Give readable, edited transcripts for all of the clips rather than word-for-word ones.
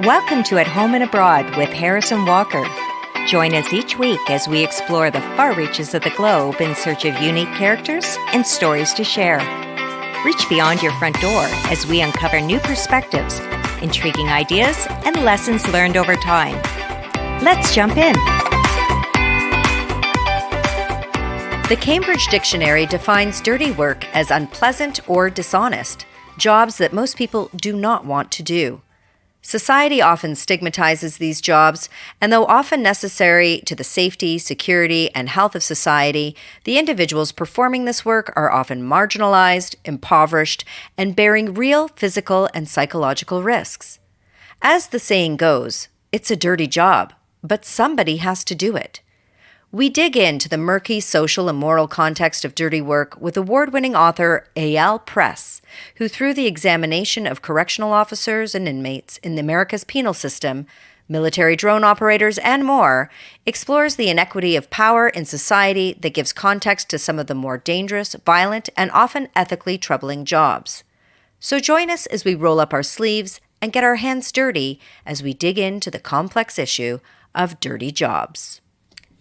Welcome to At Home and Abroad with Harrison Walker. Join us each week as we explore the far reaches of the globe in search of unique characters and stories to share. Reach beyond your front door as we uncover new perspectives, intriguing ideas, and lessons learned over time. Let's jump in. The Cambridge Dictionary defines dirty work as unpleasant or dishonest, jobs that most people do not want to do. Society often stigmatizes these jobs, and though often necessary to the safety, security, and health of society, the individuals performing this work are often marginalized, impoverished, and bearing real physical and psychological risks. As the saying goes, it's a dirty job, but somebody has to do it. We dig into the murky social and moral context of dirty work with award-winning author Eyal Press, who through the examination of correctional officers and inmates in America's penal system, military drone operators, and more, explores the inequity of power in society that gives context to some of the more dangerous, violent, and often ethically troubling jobs. So join us as we roll up our sleeves and get our hands dirty as we dig into the complex issue of dirty jobs.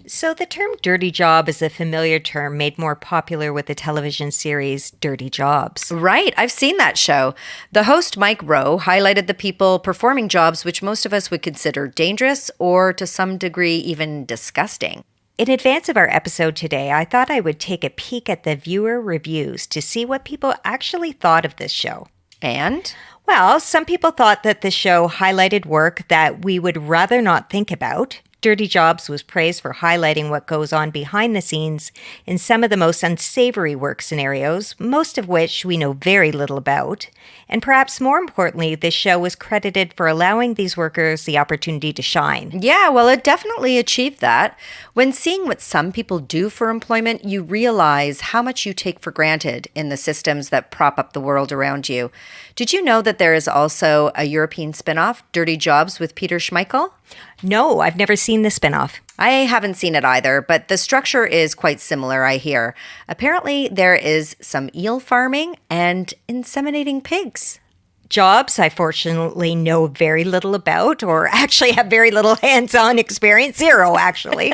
So the term dirty job is a familiar term made more popular with the television series Dirty Jobs. Right. I've seen that show. The host, Mike Rowe, highlighted the people performing jobs which most of us would consider dangerous or to some degree even disgusting. In advance of our episode today, I thought I would take a peek at the viewer reviews to see what people actually thought of this show. And? Well, some people thought that the show highlighted work that we would rather not think about. Dirty Jobs was praised for highlighting what goes on behind the scenes in some of the most unsavory work scenarios, most of which we know very little about. And perhaps more importantly, this show was credited for allowing these workers the opportunity to shine. Yeah, well, it definitely achieved that. When seeing what some people do for employment, you realize how much you take for granted in the systems that prop up the world around you. Did you know that there is also a European spinoff, Dirty Jobs with Peter Schmeichel? No, I've never seen the spinoff. I haven't seen it either, but the structure is quite similar, I hear. Apparently, there is some eel farming and inseminating pigs. Jobs I fortunately know very little about, or actually have very little hands-on experience. Zero, actually.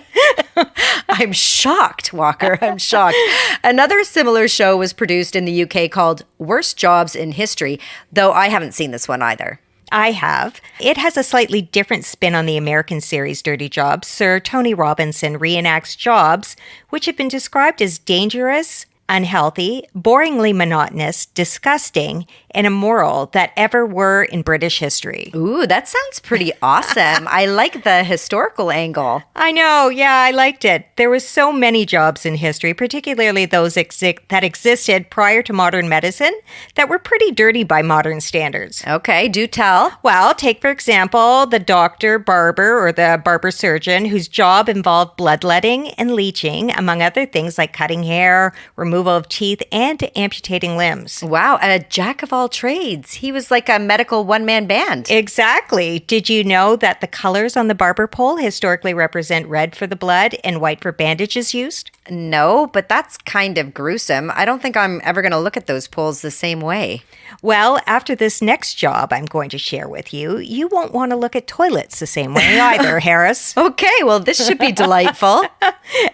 I'm shocked, Walker. I'm shocked. Another similar show was produced in the UK called Worst Jobs in History, though I haven't seen this one either. I have. It has a slightly different spin on the American series Dirty Jobs. Sir Tony Robinson reenacts jobs which have been described as dangerous, unhealthy, boringly monotonous, disgusting, and immoral that ever were in British history. Ooh, that sounds pretty awesome. I like the historical angle. I know. Yeah, I liked it. There were so many jobs in history, particularly those that existed prior to modern medicine, that were pretty dirty by modern standards. Okay, do tell. Well, take, for example, the doctor, barber, or the barber surgeon whose job involved bloodletting and leeching, among other things like cutting hair, removal of teeth, and amputating limbs. Wow, a jack of all trades. He was like a medical one-man band. Exactly. Did you know that the colors on the barber pole historically represent red for the blood and white for bandages used? No, but that's kind of gruesome. I don't think I'm ever going to look at those poles the same way. Well, after this next job I'm going to share with you, you won't want to look at toilets the same way either, Harris. Okay, well, this should be delightful.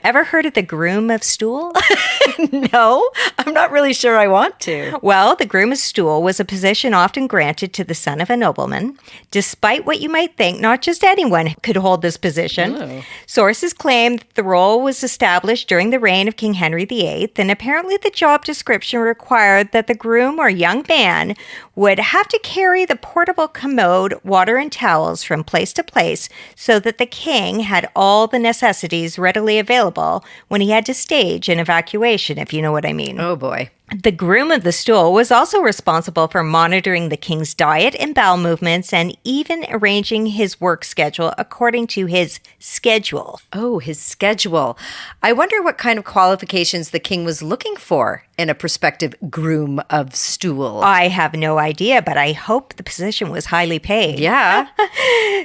Ever heard of the groom of stool? No, I'm not really sure I want to. Well, the groom of stool was a position often granted to the son of a nobleman. Despite what you might think, not just anyone could hold this position. Oh. Sources claim that the role was established during the reign of King Henry VIII, and apparently the job description required that the groom or young man would have to carry the portable commode, water, and towels from place to place so that the king had all the necessities readily available when he had to stage an evacuation, if you know what I mean. Oh, boy. The groom of the stool was also responsible for monitoring the king's diet and bowel movements and even arranging his work schedule according to his schedule. Oh, his schedule. I wonder what kind of qualifications the king was looking for in a prospective groom of stool. I have no idea, but I hope the position was highly paid. Yeah.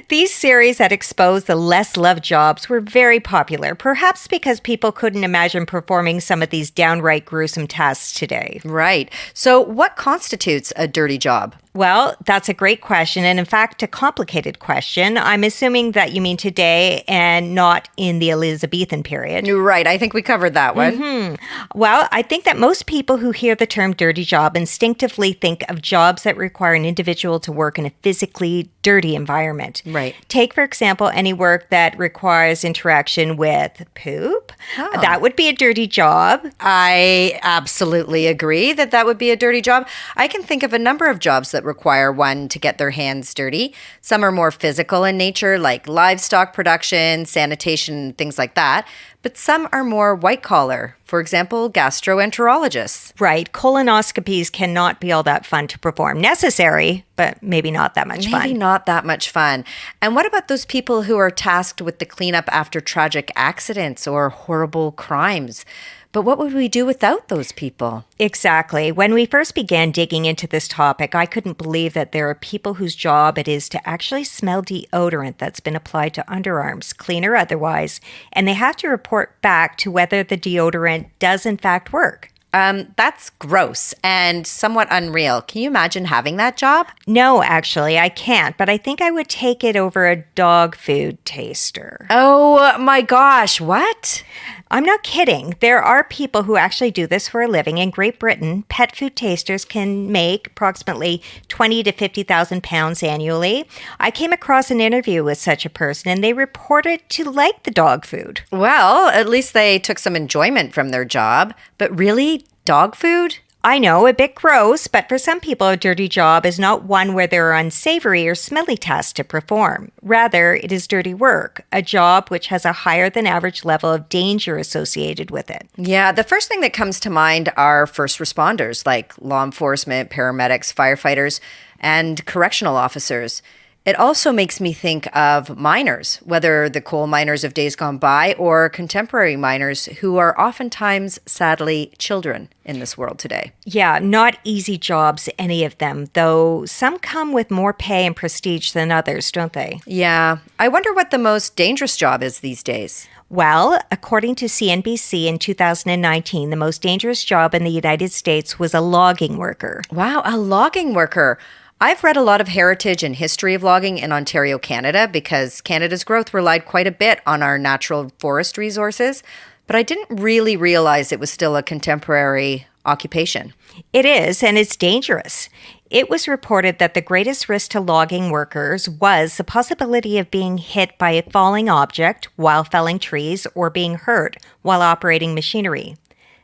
These series that exposed the less loved jobs were very popular, perhaps because people couldn't imagine performing some of these downright gruesome tasks today. Right. So what constitutes a dirty job? Well, that's a great question. And in fact, a complicated question. I'm assuming that you mean today and not in the Elizabethan period. You're right. I think we covered that one. Well, I think that most people who hear the term dirty job instinctively think of jobs that require an individual to work in a physically dirty environment. Right. Take, for example, any work that requires interaction with poop. Oh. That would be a dirty job. I absolutely agree that that would be a dirty job. I can think of a number of jobs that require one to get their hands dirty. Some are more physical in nature, like livestock production, sanitation, things like that. But some are more white collar. For example, gastroenterologists. Right. Colonoscopies cannot be all that fun to perform. Necessary, but maybe not that much fun. Maybe not that much fun. And what about those people who are tasked with the cleanup after tragic accidents or horrible crimes? But what would we do without those people? Exactly. When we first began digging into this topic, I couldn't believe that there are people whose job it is to actually smell deodorant that's been applied to underarms, clean or otherwise, and they have to report back to whether the deodorant does in fact work. That's gross and somewhat unreal. Can you imagine having that job? No, actually, I can't, but I think I would take it over a dog food taster. Oh my gosh, what? I'm not kidding. There are people who actually do this for a living. In Great Britain, pet food tasters can make approximately 20 to 50,000 pounds annually. I came across an interview with such a person, and they reported to like the dog food. Well, at least they took some enjoyment from their job. But really, dog food? I know, a bit gross, but for some people, a dirty job is not one where there are unsavory or smelly tasks to perform. Rather, it is dirty work, a job which has a higher than average level of danger associated with it. Yeah, the first thing that comes to mind are first responders like law enforcement, paramedics, firefighters, and correctional officers. It also makes me think of miners, whether the coal miners of days gone by or contemporary miners who are oftentimes, sadly, children in this world today. Yeah, not easy jobs, any of them, though some come with more pay and prestige than others, don't they? Yeah, I wonder what the most dangerous job is these days. Well, according to CNBC in 2019, the most dangerous job in the United States was a logging worker. Wow, a logging worker. I've read a lot of heritage and history of logging in Ontario, Canada, because Canada's growth relied quite a bit on our natural forest resources, but I didn't really realize it was still a contemporary occupation. It is, and it's dangerous. It was reported that the greatest risk to logging workers was the possibility of being hit by a falling object while felling trees or being hurt while operating machinery.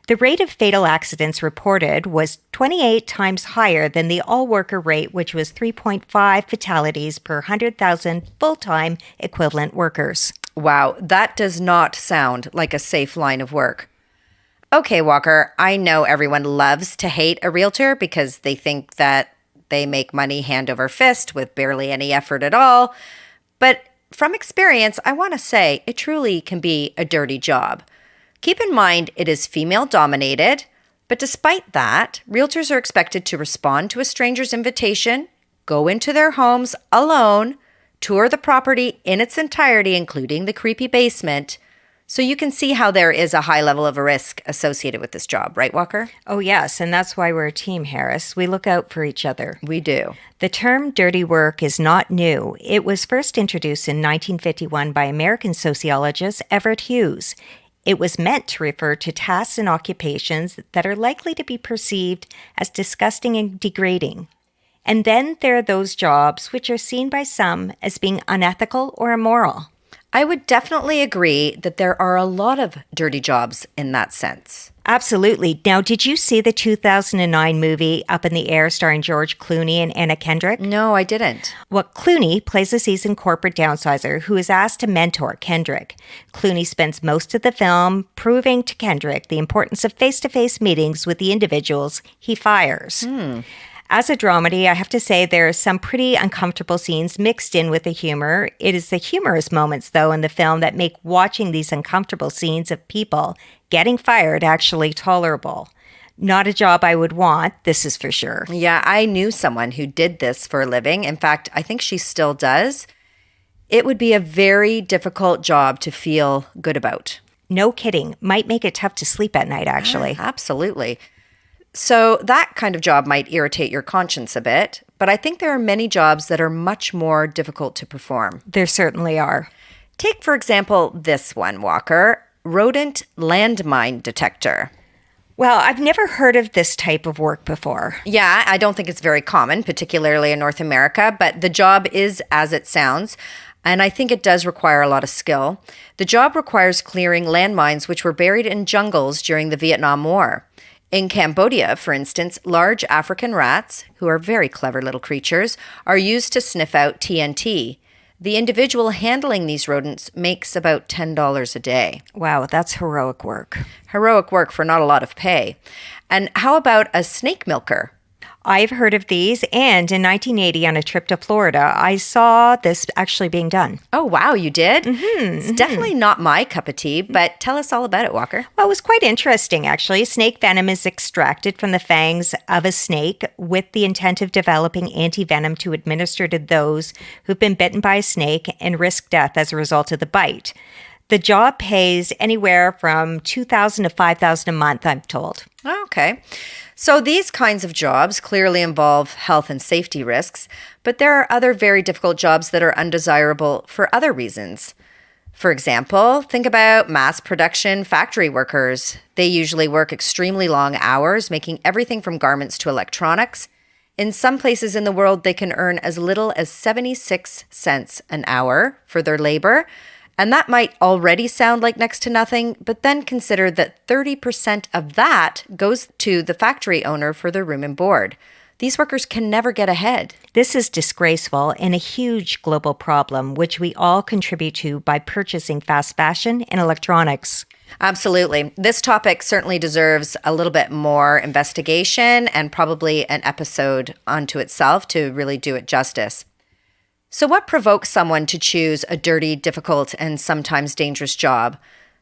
The rate of fatal accidents reported was 28 times higher than the all-worker rate, which was 3.5 fatalities per 100,000 full-time equivalent workers. Wow, that does not sound like a safe line of work. Okay, Walker, I know everyone loves to hate a realtor because they think that they make money hand over fist with barely any effort at all. But from experience, I want to say it truly can be a dirty job. Keep in mind, it is female-dominated, but despite that, realtors are expected to respond to a stranger's invitation, go into their homes alone, tour the property in its entirety, including the creepy basement. So you can see how there is a high level of risk associated with this job, right, Walker? Oh, yes, and that's why we're a team, Harris. We look out for each other. We do. The term dirty work is not new. It was first introduced in 1951 by American sociologist Everett Hughes. It was meant to refer to tasks and occupations that are likely to be perceived as disgusting and degrading. And then there are those jobs which are seen by some as being unethical or immoral. I would definitely agree that there are a lot of dirty jobs in that sense. Absolutely. Now, did you see the 2009 movie Up in the Air starring George Clooney and Anna Kendrick? No, I didn't. Well, Clooney plays a seasoned corporate downsizer who is asked to mentor Kendrick. Clooney spends most of the film proving to Kendrick the importance of face-to-face meetings with the individuals he fires. As a dramedy, I have to say there are some pretty uncomfortable scenes mixed in with the humor. It is the humorous moments, though, in the film that make watching these uncomfortable scenes of people getting fired actually tolerable. Not a job I would want, this is for sure. Yeah, I knew someone who did this for a living. In fact, I think she still does. It would be a very difficult job to feel good about. No kidding. Might make it tough to sleep at night, actually. Absolutely. So that kind of job might irritate your conscience a bit, but I think there are many jobs that are much more difficult to perform. There certainly are. Take, for example, this one, Walker, rodent landmine detector. Well, I've never heard of this type of work before. Yeah, I don't think it's very common, particularly in North America, but the job is as it sounds, and I think it does require a lot of skill. The job requires clearing landmines which were buried in jungles during the Vietnam War. In Cambodia, for instance, large African rats, who are very clever little creatures, are used to sniff out TNT. The individual handling these rodents makes about $10 a day. Wow, that's heroic work. Heroic work for not a lot of pay. And how about a snake milker? I've heard of these, and in 1980 on a trip to Florida, I saw this actually being done. Oh, wow, you did? It's definitely not my cup of tea, but tell us all about it, Walker. Well, it was quite interesting, actually. Snake venom is extracted from the fangs of a snake with the intent of developing anti-venom to administer to those who've been bitten by a snake and risk death as a result of the bite. The job pays anywhere from $2,000 to $5,000 a month, I'm told. Okay. So these kinds of jobs clearly involve health and safety risks, but there are other very difficult jobs that are undesirable for other reasons. For example, think about mass production factory workers. They usually work extremely long hours, making everything from garments to electronics. In some places in the world, they can earn as little as 76 cents an hour for their labor. And that might already sound like next to nothing, but then consider that 30% of that goes to the factory owner for their room and board. These workers can never get ahead. This is disgraceful and a huge global problem, which we all contribute to by purchasing fast fashion and electronics. Absolutely. This topic certainly deserves a little bit more investigation and probably an episode unto itself to really do it justice. So what provokes someone to choose a dirty, difficult, and sometimes dangerous job?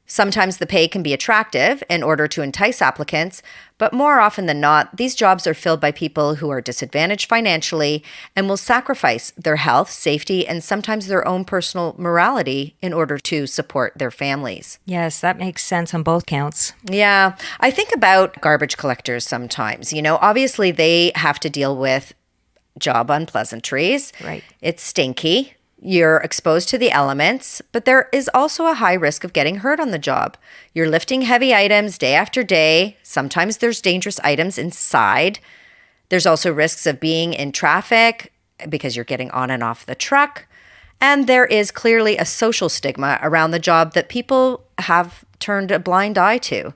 Sometimes the pay can be attractive in order to entice applicants, but more often than not, these jobs are filled by people who are disadvantaged financially and will sacrifice their health, safety, and sometimes their own personal morality in order to support their families. Yes, that makes sense on both counts. Yeah, I think about garbage collectors sometimes. Obviously they have to deal with job unpleasantries. Right. It's stinky. You're exposed to the elements, but there is also a high risk of getting hurt on the job. You're lifting heavy items day after day. Sometimes there's dangerous items inside. There's also risks of being in traffic because you're getting on and off the truck. And there is clearly a social stigma around the job that people have turned a blind eye to.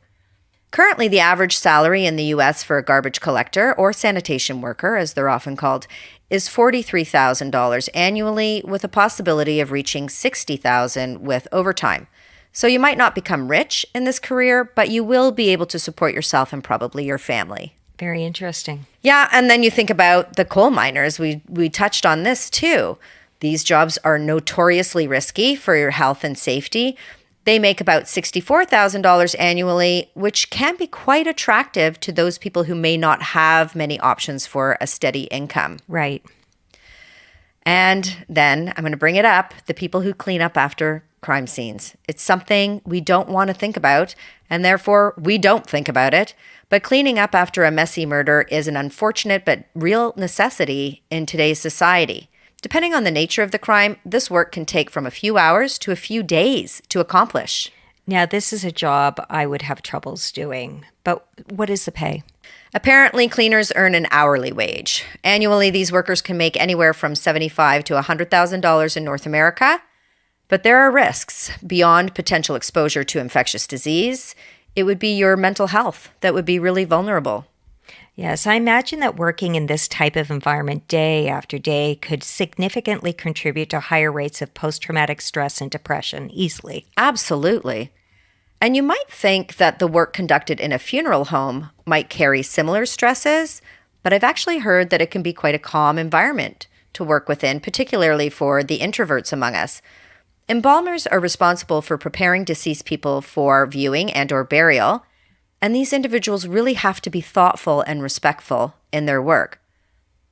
Currently, the average salary in the U.S. for a garbage collector, or sanitation worker, as they're often called, is $43,000 annually, with a possibility of reaching $60,000 with overtime. So you might not become rich in this career, but you will be able to support yourself and probably your family. Very interesting. Yeah, and then you think about the coal miners. We touched on this too. These jobs are notoriously risky for your health and safety. They make about $64,000 annually, which can be quite attractive to those people who may not have many options for a steady income. Right. And then I'm going to bring it up, the people who clean up after crime scenes. It's something we don't want to think about, and therefore we don't think about it. But cleaning up after a messy murder is an unfortunate but real necessity in today's society. Depending on the nature of the crime, this work can take from a few hours to a few days to accomplish. Now, this is a job I would have troubles doing, but what is the pay? Apparently, cleaners earn an hourly wage. Annually, these workers can make anywhere from $75,000 to $100,000 in North America. But there are risks beyond potential exposure to infectious disease. It would be your mental health that would be really vulnerable. Yes, I imagine that working in this type of environment day after day could significantly contribute to higher rates of post-traumatic stress and depression easily. Absolutely. And you might think that the work conducted in a funeral home might carry similar stresses, but I've actually heard that it can be quite a calm environment to work within, particularly for the introverts among us. Embalmers are responsible for preparing deceased people for viewing and or burial. And these individuals really have to be thoughtful and respectful in their work.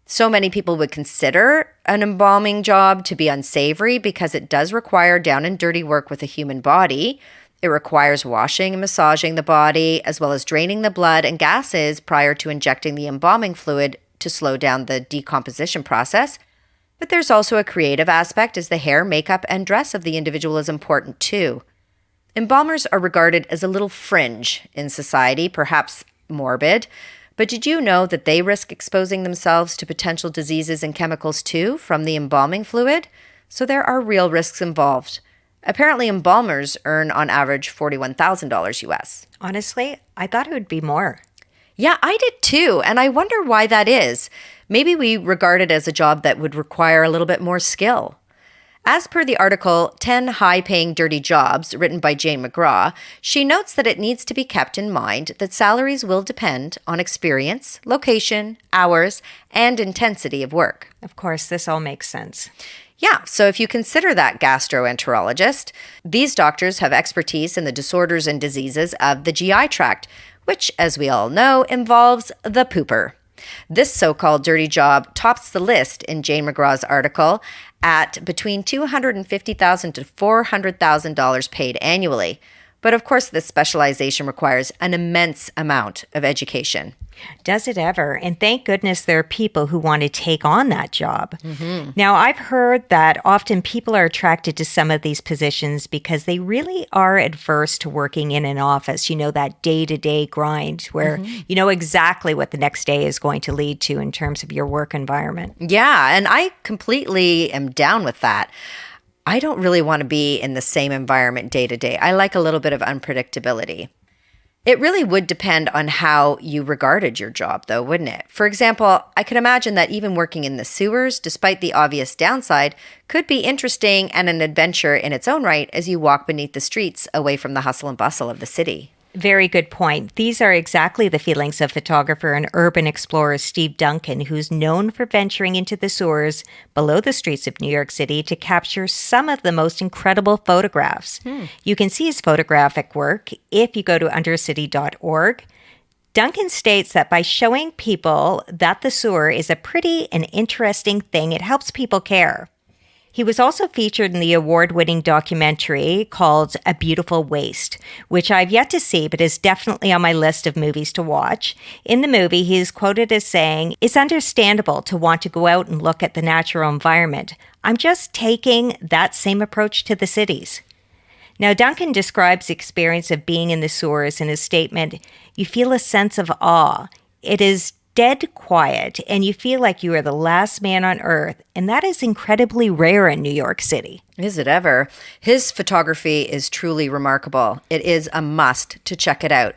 So many people would consider an embalming job to be unsavory because it does require down and dirty work with a human body. It requires washing and massaging the body, as well as draining the blood and gases prior to injecting the embalming fluid to slow down the decomposition process. But there's also a creative aspect, as the hair, makeup, and dress of the individual is important too. Embalmers are regarded as a little fringe in society, perhaps morbid. But did you know that they risk exposing themselves to potential diseases and chemicals too from the embalming fluid? So there are real risks involved. Apparently, embalmers earn on average $41,000 US. Honestly, I thought it would be more. Yeah, I did too, and I wonder why that is. Maybe we regard it as a job that would require a little bit more skill. As per the article 10 High-Paying Dirty Jobs, written by Jane McGraw, she notes that it needs to be kept in mind that salaries will depend on experience, location, hours, and intensity of work. Of course, this all makes sense. Yeah, so if you consider that gastroenterologist, these doctors have expertise in the disorders and diseases of the GI tract, which, as we all know, involves the pooper. This so-called dirty job tops the list in Jane McGraw's article at between $250,000 to $400,000 paid annually. But of course, this specialization requires an immense amount of education. Does it ever? And thank goodness there are people who want to take on that job. Mm-hmm. Now, I've heard that often people are attracted to some of these positions because they really are adverse to working in an office, that day-to-day grind where you know exactly what the next day is going to lead to in terms of your work environment. Yeah, and I completely am down with that. I don't really want to be in the same environment day to day. I like a little bit of unpredictability. It really would depend on how you regarded your job, though, wouldn't it? For example, I could imagine that even working in the sewers, despite the obvious downside, could be interesting and an adventure in its own right as you walk beneath the streets away from the hustle and bustle of the city. Very good point. These are exactly the feelings of photographer and urban explorer Steve Duncan, who's known for venturing into the sewers below the streets of New York City to capture some of the most incredible photographs. You can see his photographic work if you go to undercity.org. Duncan states that by showing people that the sewer is a pretty and interesting thing, it helps people care. He was also featured in the award-winning documentary called A Beautiful Waste, which I've yet to see but is definitely on my list of movies to watch. In the movie, he is quoted as saying, "It's understandable to want to go out and look at the natural environment. I'm just taking that same approach to the cities." Now, Duncan describes the experience of being in the sewers in his statement, "You feel a sense of awe. It is dead quiet, and you feel like you are the last man on earth, and that is incredibly rare in New York City." Is it ever? His photography is truly remarkable. It is a must to check it out.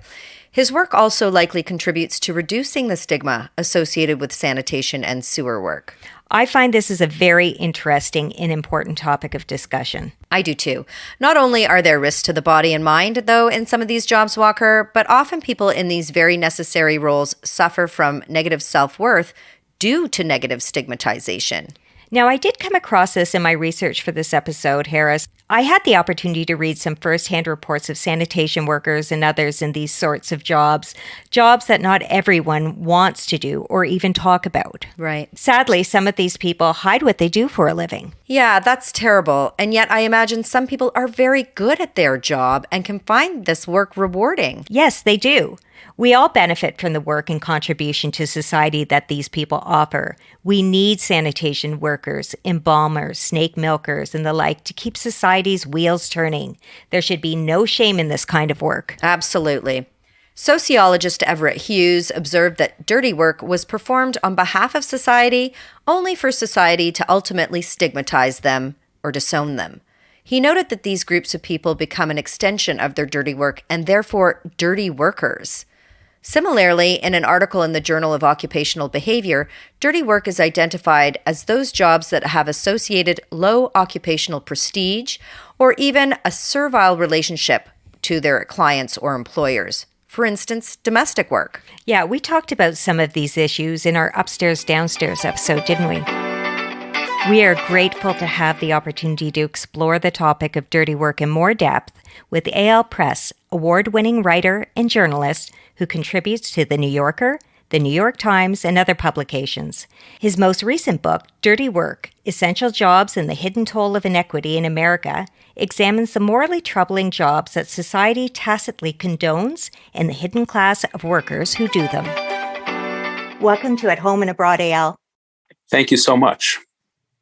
His work also likely contributes to reducing the stigma associated with sanitation and sewer work. I find this is a very interesting and important topic of discussion. I do too. Not only are there risks to the body and mind, though, in some of these jobs, Walker, but often people in these very necessary roles suffer from negative self-worth due to negative stigmatization. Now, I did come across this in my research for this episode, Harris. I had the opportunity to read some firsthand reports of sanitation workers and others in these sorts of jobs that not everyone wants to do or even talk about. Right. Sadly, some of these people hide what they do for a living. Yeah, that's terrible. And yet I imagine some people are very good at their job and can find this work rewarding. Yes, they do. We all benefit from the work and contribution to society that these people offer. We need sanitation workers, embalmers, snake milkers, and the like to keep society's wheels turning. There should be no shame in this kind of work. Absolutely. Sociologist Everett Hughes observed that dirty work was performed on behalf of society only for society to ultimately stigmatize them or disown them. He noted that these groups of people become an extension of their dirty work and therefore dirty workers. Similarly, in an article in the Journal of Occupational Behavior, dirty work is identified as those jobs that have associated low occupational prestige or even a servile relationship to their clients or employers. For instance, domestic work. Yeah, we talked about some of these issues in our Upstairs Downstairs episode, didn't we? We are grateful to have the opportunity to explore the topic of dirty work in more depth with Eyal Press, award-winning writer and journalist who contributes to The New Yorker, The New York Times, and other publications. His most recent book, Dirty Work: Essential Jobs and the Hidden Toll of Inequity in America, examines the morally troubling jobs that society tacitly condones and the hidden class of workers who do them. Welcome to At Home and Abroad, Eyal. Thank you so much.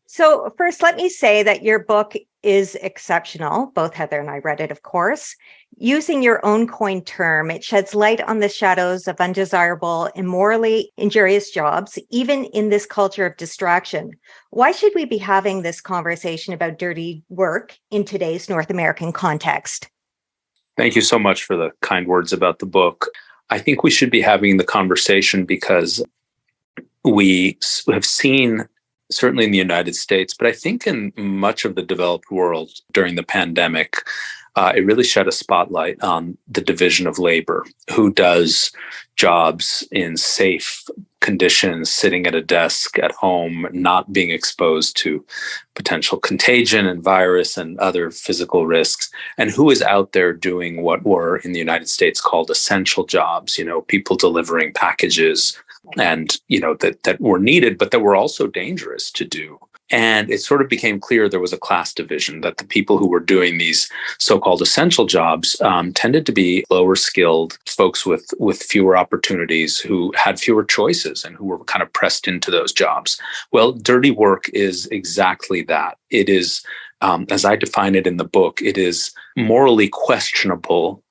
So first, let me say that your book is exceptional. Both Heather and I read it, of course. Using your own coined term, it sheds light on the shadows of undesirable and morally injurious jobs, even in this culture of distraction. Why should we be having this conversation about dirty work in today's North American context? Thank you so much for the kind words about the book. I think we should be having the conversation because we have seen, certainly in the United States, but I think in much of the developed world during the pandemic, it really shed a spotlight on the division of labor. Who does jobs in safe conditions, sitting at a desk at home, not being exposed to potential contagion and virus and other physical risks, and who is out there doing what were in the United States called essential jobs, people delivering packages and, that were needed, but that were also dangerous to do. And it sort of became clear there was a class division, that the people who were doing these so-called essential jobs tended to be lower skilled folks with fewer opportunities, who had fewer choices and who were kind of pressed into those jobs. Well, dirty work is exactly that. It is, as I define it in the book, it is morally questionable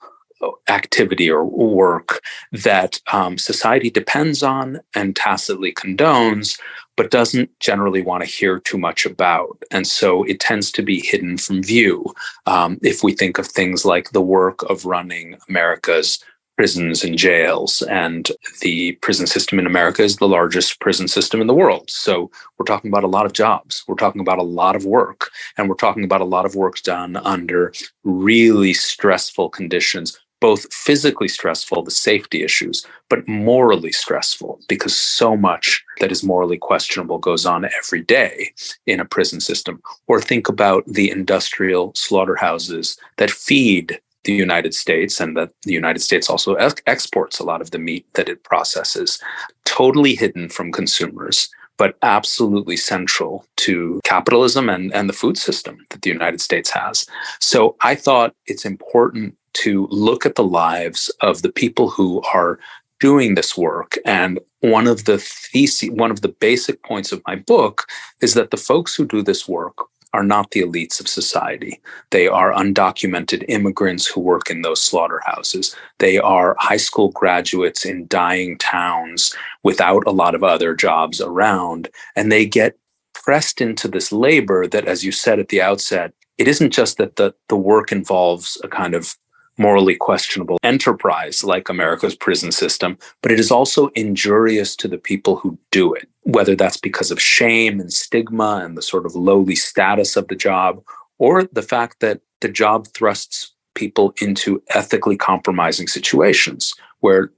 activity or work that society depends on and tacitly condones, but doesn't generally want to hear too much about. And so it tends to be hidden from view. If we think of things like the work of running America's prisons and jails, and the prison system in America is the largest prison system in the world. So we're talking about a lot of jobs. We're talking about a lot of work, and we're talking about a lot of work done under really stressful conditions, both physically stressful, the safety issues, but morally stressful, because so much that is morally questionable goes on every day in a prison system. Or think about the industrial slaughterhouses that feed the United States, and that the United States also exports a lot of the meat that it processes, totally hidden from consumers, but absolutely central to capitalism and the food system that the United States has. So I thought it's important to look at the lives of the people who are doing this work. And one of the basic points of my book is that the folks who do this work are not the elites of society. They are undocumented immigrants who work in those slaughterhouses. They are high school graduates in dying towns without a lot of other jobs around. And they get pressed into this labor that, as you said at the outset, it isn't just that the work involves a kind of morally questionable enterprise like America's prison system, but it is also injurious to the people who do it, whether that's because of shame and stigma and the sort of lowly status of the job, or the fact that the job thrusts people into ethically compromising situations where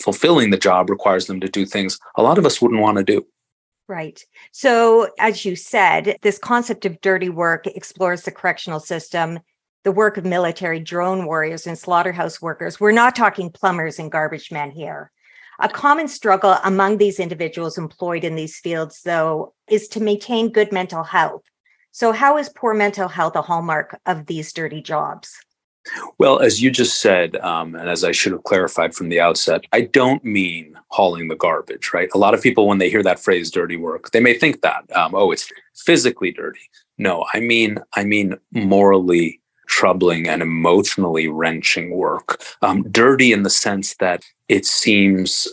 fulfilling the job requires them to do things a lot of us wouldn't want to do. Right. So, as you said, this concept of dirty work explores the correctional system, the work of military drone warriors and slaughterhouse workers. We're not talking plumbers and garbage men here. A common struggle among these individuals employed in these fields, though, is to maintain good mental health. So how is poor mental health a hallmark of these dirty jobs? Well, as you just said, and as I should have clarified from the outset, I don't mean hauling the garbage, right? A lot of people, when they hear that phrase dirty work, they may think that, it's physically dirty. No, I mean morally troubling and emotionally wrenching work. Dirty in the sense that it seems,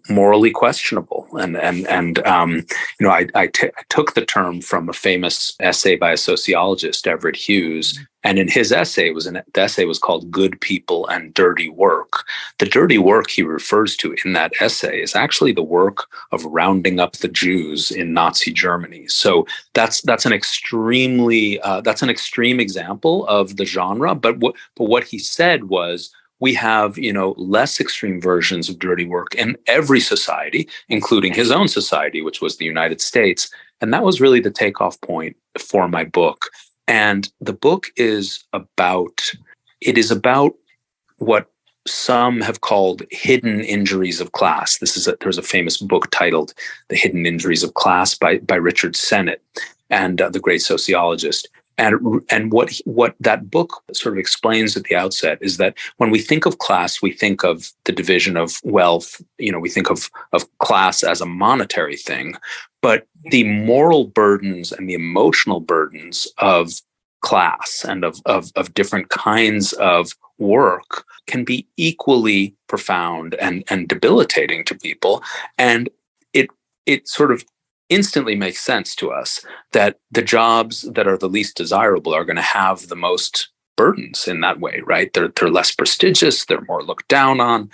morally questionable. I took the term from a famous essay by a sociologist, Everett Hughes. And in his essay, the essay was called Good People and Dirty Work. The dirty work he refers to in that essay is actually the work of rounding up the Jews in Nazi Germany. So that's an extreme example of the genre. But what he said was, we have, less extreme versions of dirty work in every society, including his own society, which was the United States. And that was really the takeoff point for my book. And the book is about what some have called hidden injuries of class. There's a famous book titled The Hidden Injuries of Class by Richard Sennett, and the great sociologist. And what that book sort of explains at the outset is that when we think of class, we think of the division of wealth. We think of class as a monetary thing, but the moral burdens and the emotional burdens of class and of different kinds of work can be equally profound and debilitating to people. And it sort of instantly makes sense to us that the jobs that are the least desirable are going to have the most burdens in that way, right? They're less prestigious, they're more looked down on.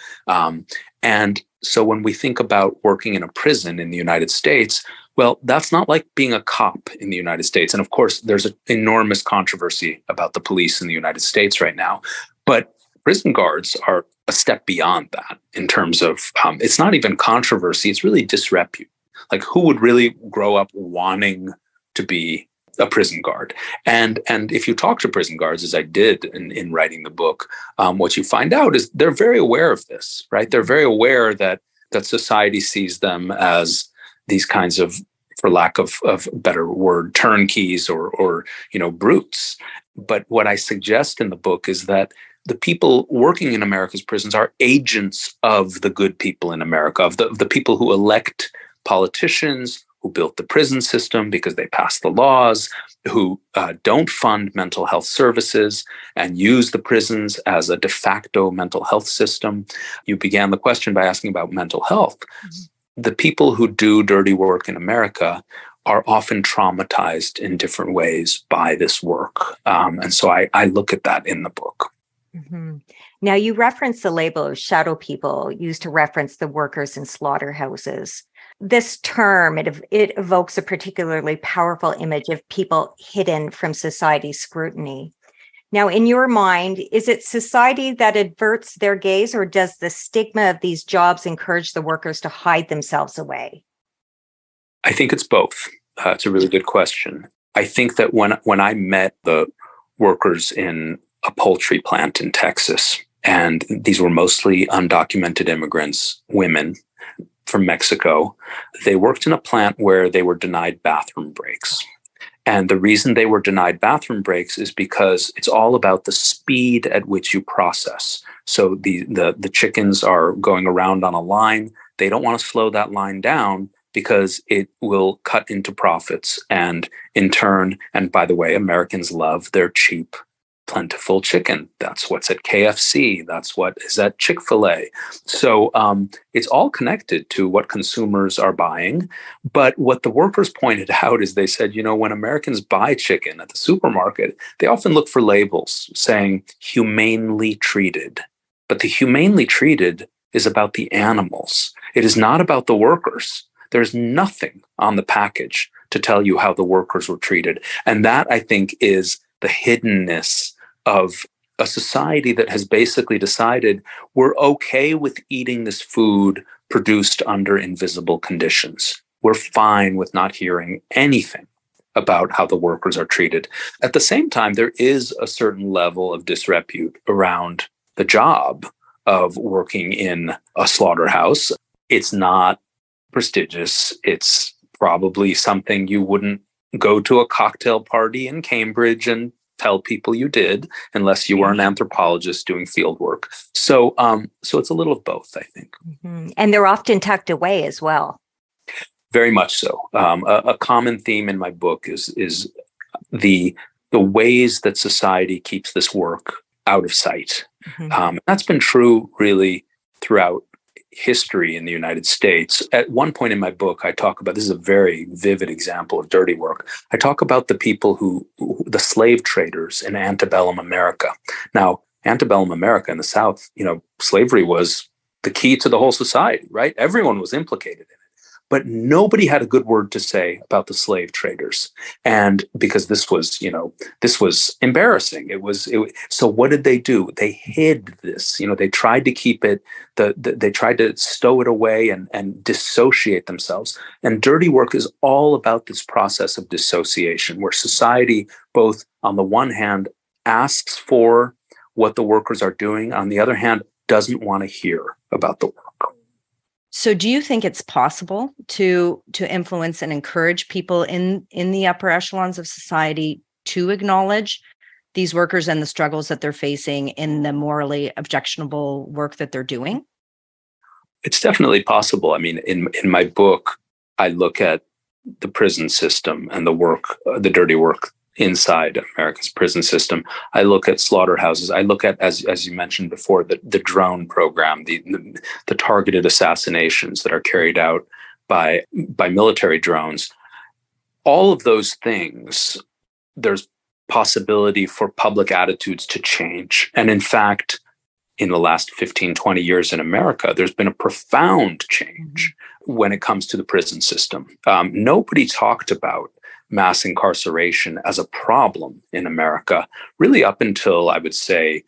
And so when we think about working in a prison in the United States, well, that's not like being a cop in the United States. And of course, there's an enormous controversy about the police in the United States right now. But prison guards are a step beyond that in terms of, it's not even controversy, it's really disrepute. Like, who would really grow up wanting to be a prison guard? And if you talk to prison guards, as I did in writing the book, what you find out is they're very aware of this, right? They're very aware that society sees them as these kinds of, for lack of a better word, turnkeys or brutes. But what I suggest in the book is that the people working in America's prisons are agents of the good people in America, of the people who elect politicians, who built the prison system because they passed the laws, who don't fund mental health services and use the prisons as a de facto mental health system. You began the question by asking about mental health. Mm-hmm. The people who do dirty work in America are often traumatized in different ways by this work. And so I look at that in the book. Mm-hmm. Now, you reference the label of shadow people used to reference the workers in slaughterhouses. This term, it evokes a particularly powerful image of people hidden from society's scrutiny. Now, in your mind, is it society that averts their gaze, or does the stigma of these jobs encourage the workers to hide themselves away? I think it's both. It's a really good question. I think that when I met the workers in a poultry plant in Texas, and these were mostly undocumented immigrants, women from Mexico, they worked in a plant where they were denied bathroom breaks. And the reason they were denied bathroom breaks is because it's all about the speed at which you process. So the chickens are going around on a line. They don't want to slow that line down because it will cut into profits. And in turn, and by the way, Americans love their cheap, plentiful chicken. That's what's at KFC. That's what is at Chick-fil-A. So it's all connected to what consumers are buying. But what the workers pointed out is they said, when Americans buy chicken at the supermarket, they often look for labels saying humanely treated. But the humanely treated is about the animals. It is not about the workers. There's nothing on the package to tell you how the workers were treated. And that, I think, is the hiddenness of a society that has basically decided we're okay with eating this food produced under invisible conditions. We're fine with not hearing anything about how the workers are treated. At the same time, there is a certain level of disrepute around the job of working in a slaughterhouse. It's not prestigious. It's probably something you wouldn't go to a cocktail party in Cambridge and tell people you did, unless you were an anthropologist doing field work. So it's a little of both, I think. Mm-hmm. And they're often tucked away as well. Very much so. A common theme in my book is the ways that society keeps this work out of sight. Mm-hmm. That's been true really throughout history in the United States. At one point in my book, I talk about, this is a very vivid example of dirty work. I talk about the people the slave traders in antebellum America. Now, antebellum America in the South, slavery was the key to the whole society, right? Everyone was implicated in it. But nobody had a good word to say about the slave traders. And because this was embarrassing. So what did they do? They hid this. They tried to keep it, they tried to stow it away and dissociate themselves. And dirty work is all about this process of dissociation, where society, both on the one hand, asks for what the workers are doing, on the other hand, doesn't want to hear about the work. So do you think it's possible to influence and encourage people in the upper echelons of society to acknowledge these workers and the struggles that they're facing in the morally objectionable work that they're doing? It's definitely possible. I mean, in my book, I look at the prison system and the work, the dirty work inside America's prison system. I look at slaughterhouses. I look at, as you mentioned before, the drone program, the targeted assassinations that are carried out by military drones. All of those things, there's possibility for public attitudes to change. And in fact, in the last 15, 20 years in America, there's been a profound change when it comes to the prison system. Nobody talked about mass incarceration as a problem in America, really up until, I would say,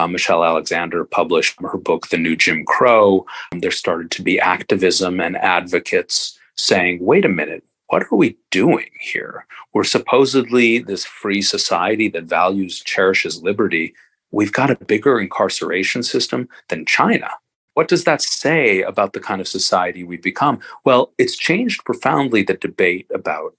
Michelle Alexander published her book, The New Jim Crow. There started to be activism and advocates saying, wait a minute, what are we doing here? We're supposedly this free society that values, cherishes liberty. We've got a bigger incarceration system than China. What does that say about the kind of society we've become? Well, it's changed profoundly the debate about,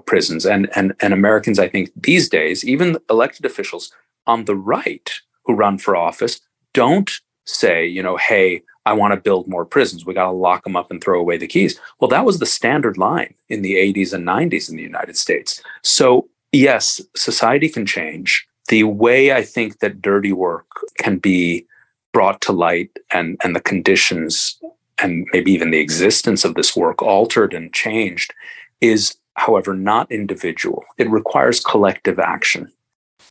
prisons and Americans. I think these days, even elected officials on the right who run for office don't say, hey, I want to build more prisons. We got to lock them up and throw away the keys. Well, that was the standard line in the 80s and 90s in the United States. So yes, society can change. The way I think that dirty work can be brought to light and the conditions and maybe even the existence of this work altered and changed is, however, not individual. It requires collective action.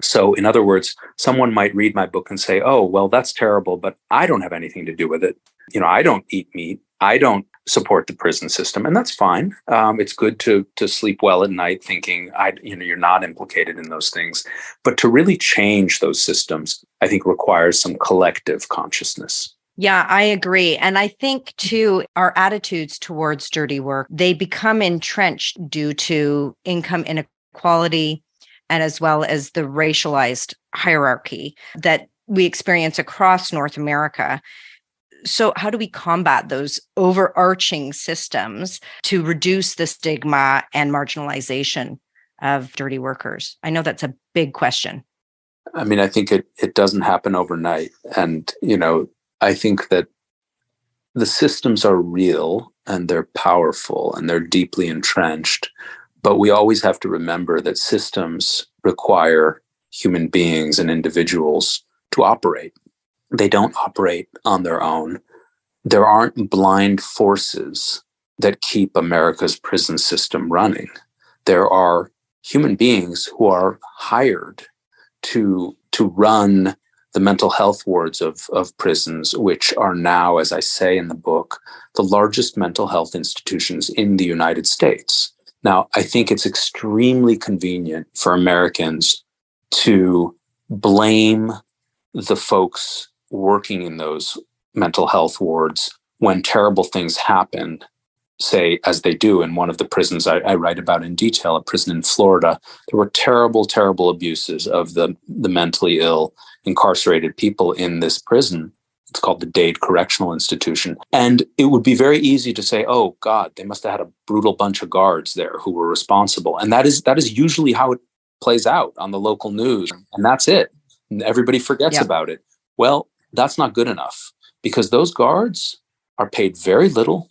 So in other words, someone might read my book and say, oh, well, that's terrible, but I don't have anything to do with it. I don't eat meat. I don't support the prison system, and that's fine. It's good to sleep well at night thinking you're not implicated in those things. But to really change those systems, I think requires some collective consciousness. Yeah, I agree. And I think, too, our attitudes towards dirty work, they become entrenched due to income inequality and as well as the racialized hierarchy that we experience across North America. So how do we combat those overarching systems to reduce the stigma and marginalization of dirty workers? I know that's a big question. I mean, I think it doesn't happen overnight. And, I think that the systems are real and they're powerful and they're deeply entrenched. But we always have to remember that systems require human beings and individuals to operate. They don't operate on their own. There aren't blind forces that keep America's prison system running. There are human beings who are hired to run the mental health wards of prisons, which are now, as I say in the book, the largest mental health institutions in the United States. Now, I think it's extremely convenient for Americans to blame the folks working in those mental health wards when terrible things happen, say, as they do in one of the prisons I write about in detail, a prison in Florida. There were terrible, terrible abuses of the mentally ill, incarcerated people in this prison. It's called the Dade Correctional Institution. And it would be very easy to say, oh, God, they must have had a brutal bunch of guards there who were responsible. And that is usually how it plays out on the local news. And that's it. And everybody forgets about it. Well, that's not good enough because those guards are paid very little.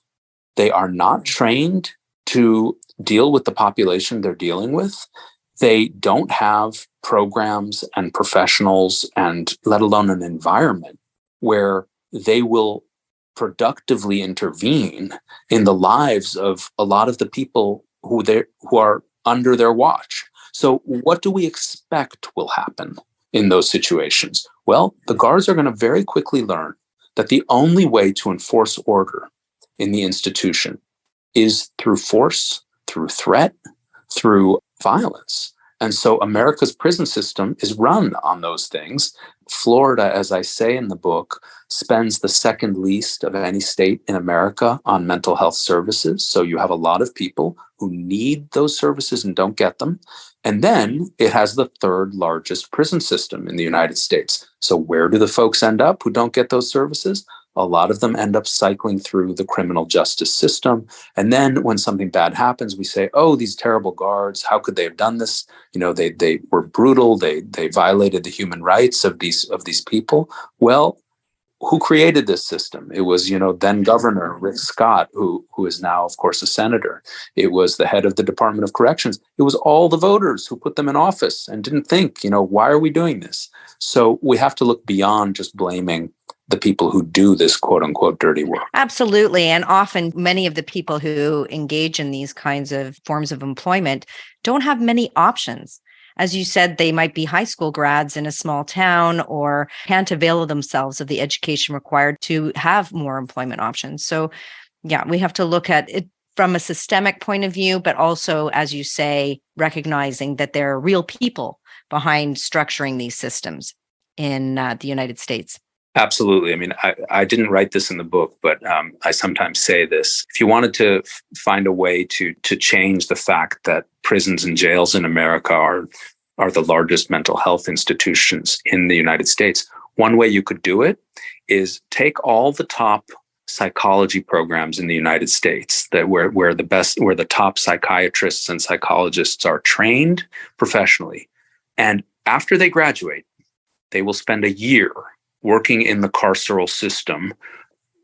They are not trained to deal with the population they're dealing with. They don't have programs and professionals and let alone an environment where they will productively intervene in the lives of a lot of the people who are under their watch. So what do we expect will happen in those situations? Well, the guards are going to very quickly learn that the only way to enforce order in the institution is through force, through threat, through violence. And so America's prison system is run on those things. Florida, as I say in the book, spends the second least of any state in America on mental health services. So you have a lot of people who need those services and don't get them. And then it has the third largest prison system in the United States. So where do the folks end up who don't get those services? A lot of them end up cycling through the criminal justice system. And then when something bad happens, we say, oh, these terrible guards, how could they have done this? They were brutal. They violated the human rights of these people. Well, who created this system? It was, then Governor Rick Scott, who is now, of course, a senator. It was the head of the Department of Corrections. It was all the voters who put them in office and didn't think, why are we doing this? So we have to look beyond just blaming the people who do this quote unquote dirty work. Absolutely. And often many of the people who engage in these kinds of forms of employment don't have many options. As you said, they might be high school grads in a small town or can't avail themselves of the education required to have more employment options. So, yeah, we have to look at it from a systemic point of view, but also, as you say, recognizing that there are real people behind structuring these systems in the United States. Absolutely. I mean, I didn't write this in the book, but I sometimes say this. If you wanted to find a way to change the fact that prisons and jails in America are the largest mental health institutions in the United States, one way you could do it is take all the top psychology programs in the United States where the top psychiatrists and psychologists are trained professionally. And after they graduate, they will spend a year working in the carceral system,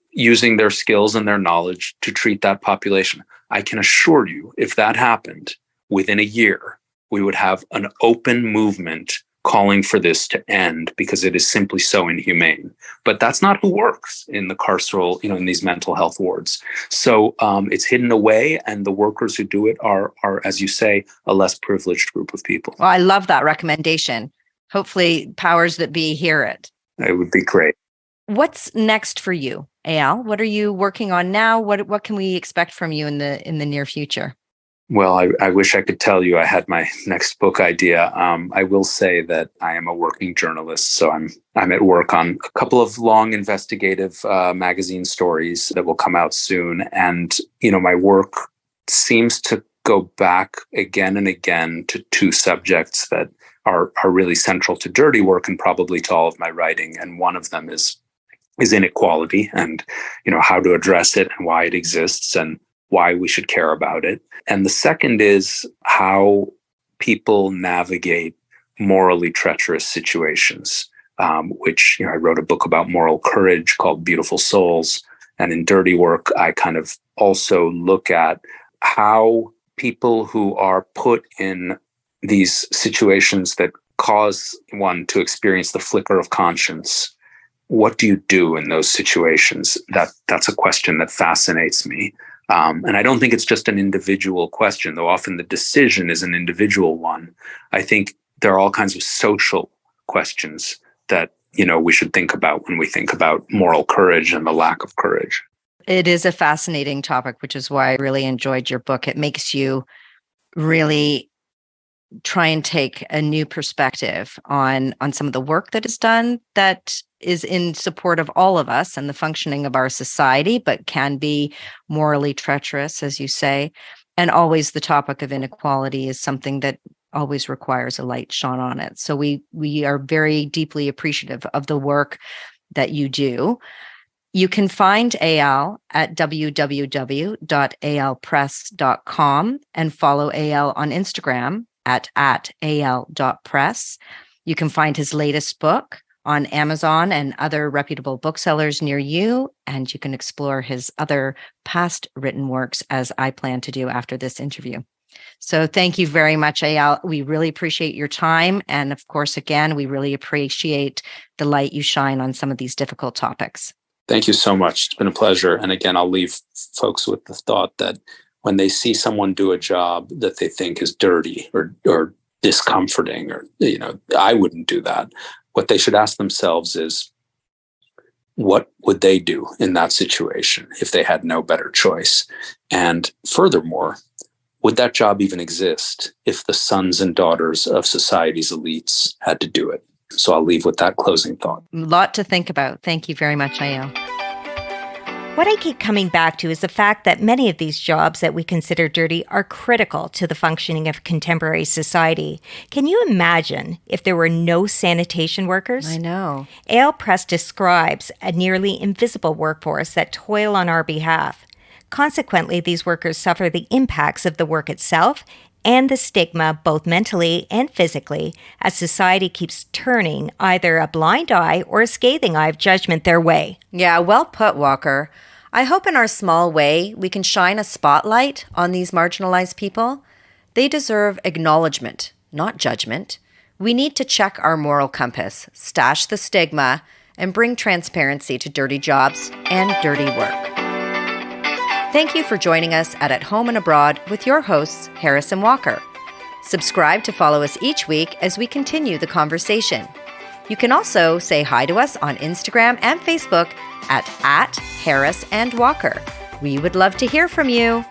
using their skills and their knowledge to treat that population. I can assure you, if that happened within a year, we would have an open movement calling for this to end because it is simply so inhumane. But that's not who works in the carceral, in these mental health wards. So it's hidden away, and the workers who do it are, as you say, a less privileged group of people. Well, I love that recommendation. Hopefully powers that be hear it. It would be great. What's next for you, Eyal? What are you working on now? What can we expect from you in the near future? Well, I wish I could tell you I had my next book idea. I will say that I am a working journalist, so I'm at work on a couple of long investigative magazine stories that will come out soon. And my work seems to go back again and again to two subjects that are really central to dirty work and probably to all of my writing. And one of them is inequality and, how to address it and why it exists and why we should care about it. And the second is how people navigate morally treacherous situations, which, I wrote a book about moral courage called Beautiful Souls. And in dirty work, I kind of also look at how people who are put in these situations that cause one to experience the flicker of conscience. What do you do in those situations? That's a question that fascinates me. And I don't think it's just an individual question, though often the decision is an individual one. I think there are all kinds of social questions that, we should think about when we think about moral courage and the lack of courage. It is a fascinating topic, which is why I really enjoyed your book. It makes you really try and take a new perspective on some of the work that is done that is in support of all of us and the functioning of our society, but can be morally treacherous, as you say. And always the topic of inequality is something that always requires a light shone on it. So we are very deeply appreciative of the work that you do. You can find Eyal at www.eyalpress.com and follow Eyal on Instagram at eyal.press. You can find his latest book on Amazon and other reputable booksellers near you, and you can explore his other past written works, as I plan to do after this interview. So thank you very much, Eyal. We really appreciate your time. And of course, again, we really appreciate the light you shine on some of these difficult topics. Thank you so much. It's been a pleasure. And again, I'll leave folks with the thought that when they see someone do a job that they think is dirty or discomforting, or, I wouldn't do that. What they should ask themselves is, what would they do in that situation if they had no better choice? And furthermore, would that job even exist if the sons and daughters of society's elites had to do it? So I'll leave with that closing thought. A lot to think about. Thank you very much, Eyal. What I keep coming back to is the fact that many of these jobs that we consider dirty are critical to the functioning of contemporary society. Can you imagine if there were no sanitation workers? I know. Eyal Press describes a nearly invisible workforce that toil on our behalf. Consequently, these workers suffer the impacts of the work itself and the stigma, both mentally and physically, as society keeps turning either a blind eye or a scathing eye of judgment their way. Yeah, well put, Walker. I hope in our small way we can shine a spotlight on these marginalized people. They deserve acknowledgement, not judgment. We need to check our moral compass, stash the stigma, and bring transparency to dirty jobs and dirty work. Thank you for joining us at Home and Abroad with your hosts, Harris and Walker. Subscribe to follow us each week as we continue the conversation. You can also say hi to us on Instagram and Facebook at Harris and Walker. We would love to hear from you.